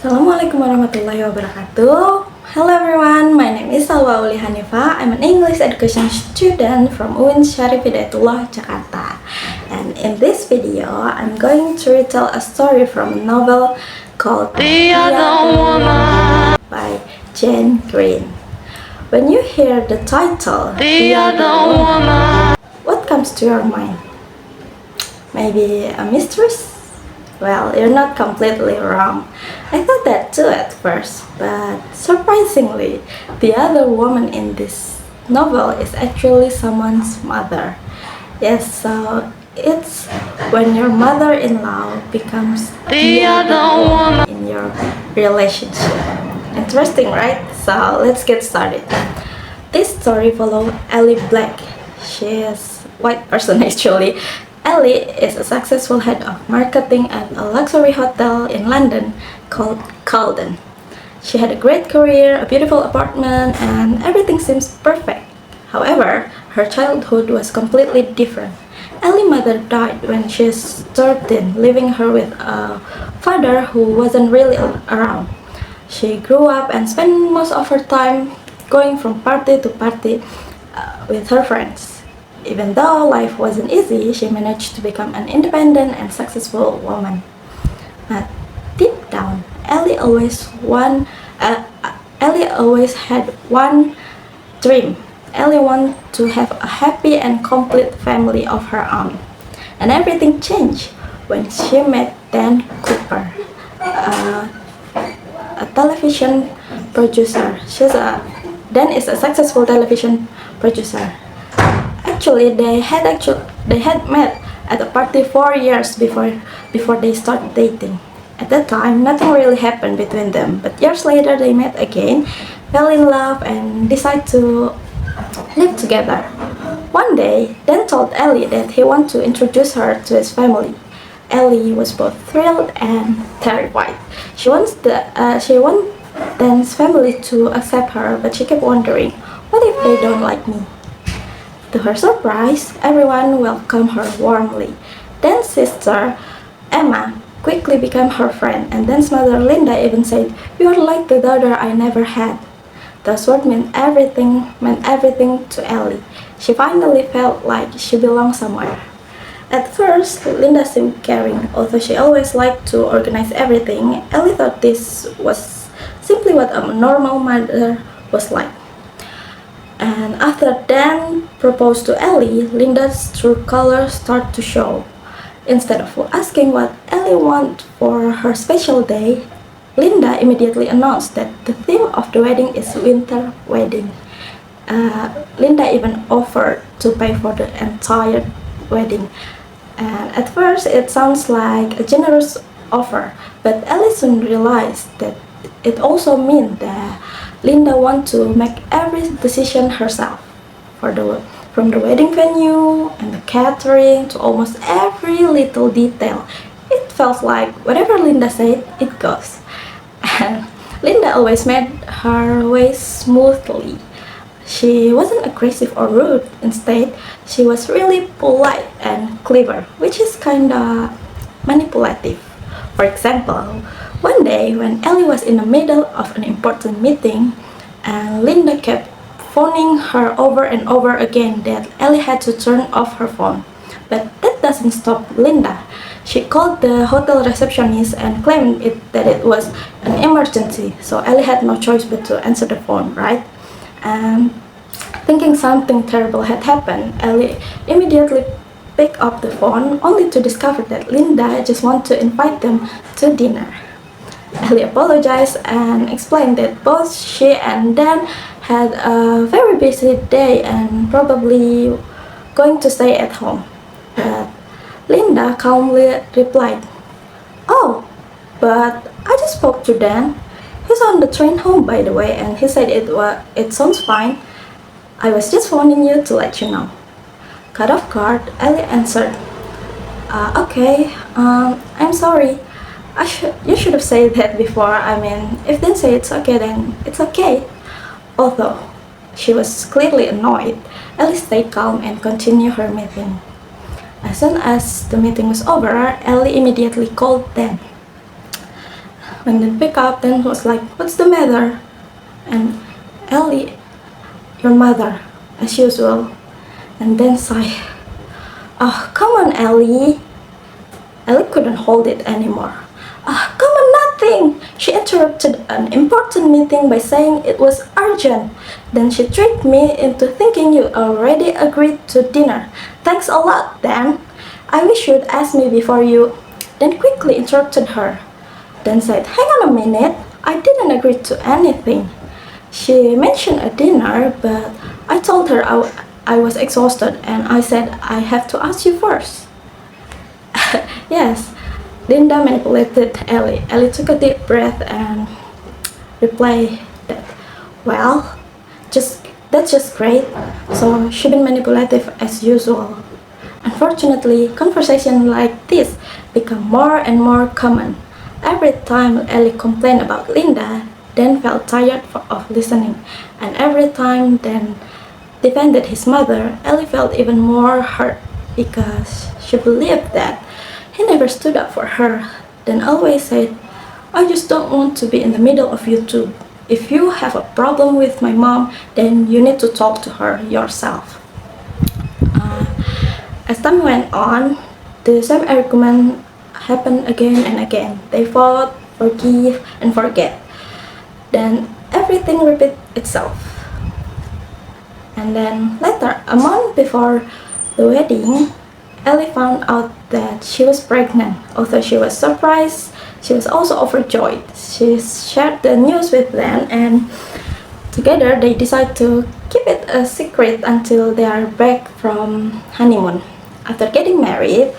Assalamualaikum warahmatullahi wabarakatuh. Hello everyone, my name is Salwa Aulia. I'm an English education student from UIN Syarif Hidayatullah, Jakarta. And in this video, I'm going to retell a story from a novel called The Other Woman by Jane Green. When you hear the title, The Other Woman, what comes to your mind? Maybe a mistress? Well, you're not completely wrong. I thought that too at first, but surprisingly, the other woman in this novel is actually someone's mother. Yes, so it's when your mother-in-law becomes the other woman in your relationship. Interesting, right? So let's get started. This story follows Ellie Black. She is a white person actually. Ellie is a successful head of marketing at a luxury hotel in London called Carlton. She had a great career, a beautiful apartment, and everything seems perfect. However, her childhood was completely different. Ellie's mother died when she was 13, leaving her with a father who wasn't really around. She grew up and spent most of her time going from party to party with her friends. Even though life wasn't easy, she managed to become an independent and successful woman. But deep down, Ellie always had one dream. Ellie wanted to have a happy and complete family of her own. And everything changed when she met Dan Cooper, a television producer. Dan is a successful television producer. Actually, they had met at a party 4 years before they started dating. At that time, nothing really happened between them, but years later they met again, fell in love, and decided to live together. One day, Dan told Ellie that he wanted to introduce her to his family. Ellie was both thrilled and terrified. She wants Dan's family to accept her, but she kept wondering, what if they don't like me? To her surprise, everyone welcomed her warmly. Dan's sister, Emma, quickly became her friend, and Dan's mother, Linda, even said, "You are like the daughter I never had." Those words meant everything to Ellie. She finally felt like she belonged somewhere. At first, Linda seemed caring, although she always liked to organize everything. Ellie thought this was simply what a normal mother was like. And after Dan proposed to Ellie, Linda's true colors start to show. Instead of asking what Ellie wanted for her special day, Linda immediately announced that the theme of the wedding is winter wedding. Linda even offered to pay for the entire wedding. And at first it sounds like a generous offer, but Ellie soon realized that it also meant that Linda wanted to make every decision herself, from the wedding venue and the catering to almost every little detail. It felt like whatever Linda said, it goes. And Linda always made her way smoothly. She wasn't aggressive or rude. Instead, she was really polite and clever, which is kinda manipulative. For example, one day when Ellie was in the middle of an important meeting and Linda kept phoning her over and over again that Ellie had to turn off her phone. But that doesn't stop Linda. She called the hotel receptionist and claimed that it was an emergency, so Ellie had no choice but to answer the phone, right? And thinking something terrible had happened, Ellie immediately picked up the phone only to discover that Linda just wanted to invite them to dinner. Ellie apologized and explained that both she and Dan had a very busy day and probably going to stay at home. But Linda calmly replied, "Oh, but I just spoke to Dan. He's on the train home, by the way, and he said it sounds fine. I was just phoning you to let you know." Cut off guard, Ellie answered, "Okay, I'm sorry. You should have said that before. I mean, if Dan say it's okay, then it's okay." Although she was clearly annoyed, Ellie stayed calm and continued her meeting. As soon as the meeting was over, Ellie immediately called Dan. When they pick up, then was like, "What's the matter?" And Ellie, "Your mother," as usual. And then sigh, "Oh, come on, Ellie." Ellie couldn't hold it anymore. "Ah, come on, nothing!" She interrupted an important meeting by saying it was urgent. "Then she tricked me into thinking you already agreed to dinner. Thanks a lot, Dan. I wish you'd asked me before you..." Then quickly interrupted her. Then said, "Hang on a minute, I didn't agree to anything. She mentioned a dinner, but I told her I was exhausted and I said I have to ask you first." Yes, Linda manipulated Ellie. Ellie took a deep breath and replied that, "Well, that's just great." So she been manipulative as usual. Unfortunately, conversations like this become more and more common. Every time Ellie complained about Linda, Dan felt tired of listening, and every time Dan defended his mother, Ellie felt even more hurt because she believed that he never stood up for her. Dan always said, "I just don't want to be in the middle of you two. If you have a problem with my mom, then you need to talk to her yourself." As time went on, the same argument happened again and again. They fought, forgive, and forget. Then everything repeats itself. And then later, a month before the wedding, Ellie found out that she was pregnant. Although she was surprised, she was also overjoyed. She shared the news with them, and together they decide to keep it a secret until they are back from honeymoon. After getting married,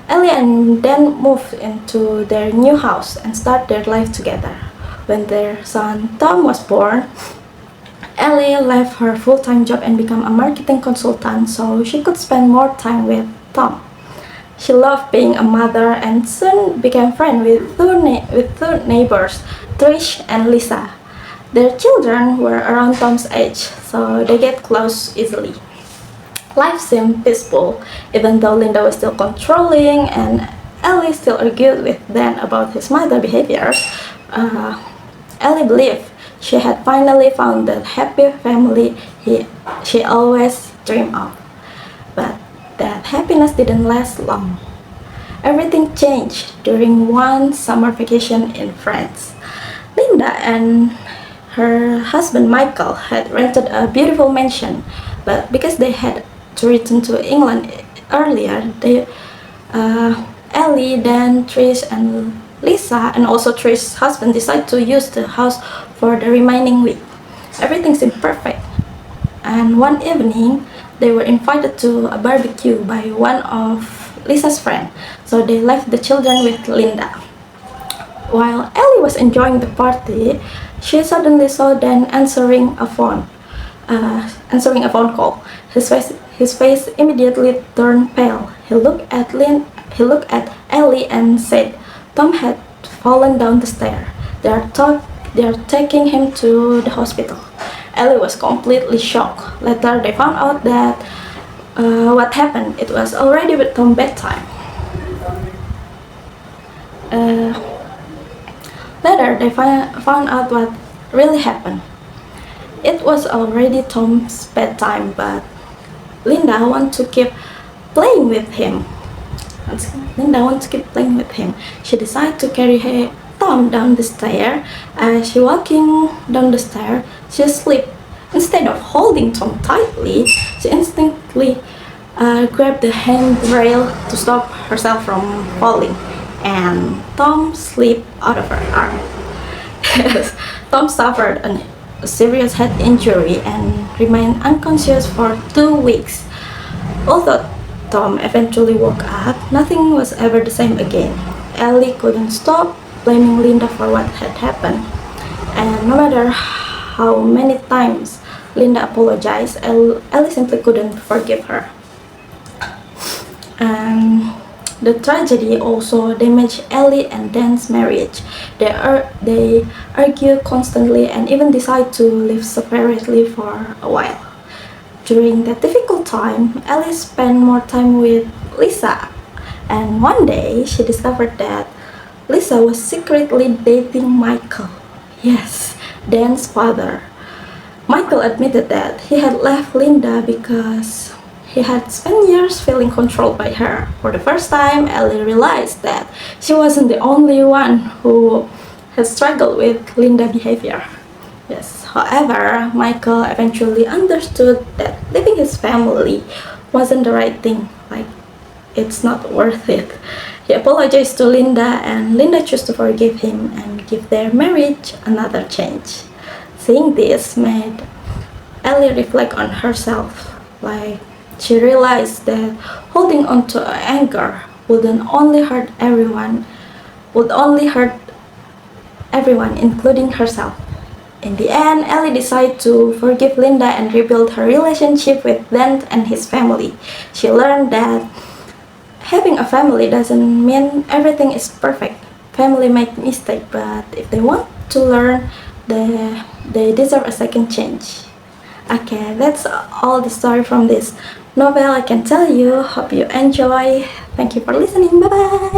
Ellie and Dan moved into their new house and start their life together. When their son Tom was born, Ellie left her full-time job and became a marketing consultant so she could spend more time with Tom. She loved being a mother and soon became friends with two neighbors, Trish and Lisa. Their children were around Tom's age, so they get close easily. Life seemed peaceful, even though Linda was still controlling and Ellie still argued with Dan about his mother's behavior. Ellie believed she had finally found the happy family she always dreamed of. But that happiness didn't last long. Everything changed during one summer vacation in France. Linda and her husband Michael had rented a beautiful mansion, but because they had to return to England earlier, Ellie, Dan, Trish, and Lisa, and also Trish's husband, decided to use the house for the remaining week. Everything seemed perfect, and one evening they were invited to a barbecue by one of Lisa's friends, so they left the children with Linda. While Ellie was enjoying the party, she suddenly saw Dan answering a phone call. His face immediately turned pale. He looked at Ellie and said, "Tom had fallen down the stair. They are taking him to the hospital." Ellie was completely shocked. Later, they found out that what happened. It was already with Tom's bedtime. Later, they found out what really happened. It was already Tom's bedtime, but Linda wanted to keep playing with him. She decided to carry Tom down the stair. As she walking down the stair, she slipped. Instead of holding Tom tightly, she instinctively grabbed the handrail to stop herself from falling, and Tom slipped out of her arm. Tom suffered a serious head injury and remained unconscious for 2 weeks. Although Tom eventually woke up, nothing was ever the same again. Ellie couldn't stop blaming Linda for what had happened, and no matter how many times Linda apologized, Ellie simply couldn't forgive her. And the tragedy also damaged Ellie and Dan's marriage. They argue constantly and even decide to live separately for a while. During that difficult time, Ellie spent more time with Lisa, and one day she discovered that Lisa was secretly dating Michael. Yes, Dan's father. Michael admitted that he had left Linda because he had spent years feeling controlled by her. For the first time, Ellie realized that she wasn't the only one who had struggled with Linda's behavior. Yes, however, Michael eventually understood that leaving his family wasn't the right thing. Like, it's not worth it. He apologized to Linda, and Linda chose to forgive him and give their marriage another chance. Seeing this made Ellie reflect on herself. Like, she realized that holding on to anger would only hurt everyone, including herself. In the end, Ellie decided to forgive Linda and rebuild her relationship with Dan and his family. She learned that having a family doesn't mean everything is perfect. Family make mistakes, but if they want to learn, they deserve a second chance. Okay, that's all the story from this novel I can tell you. Hope you enjoy. Thank you for listening. Bye bye.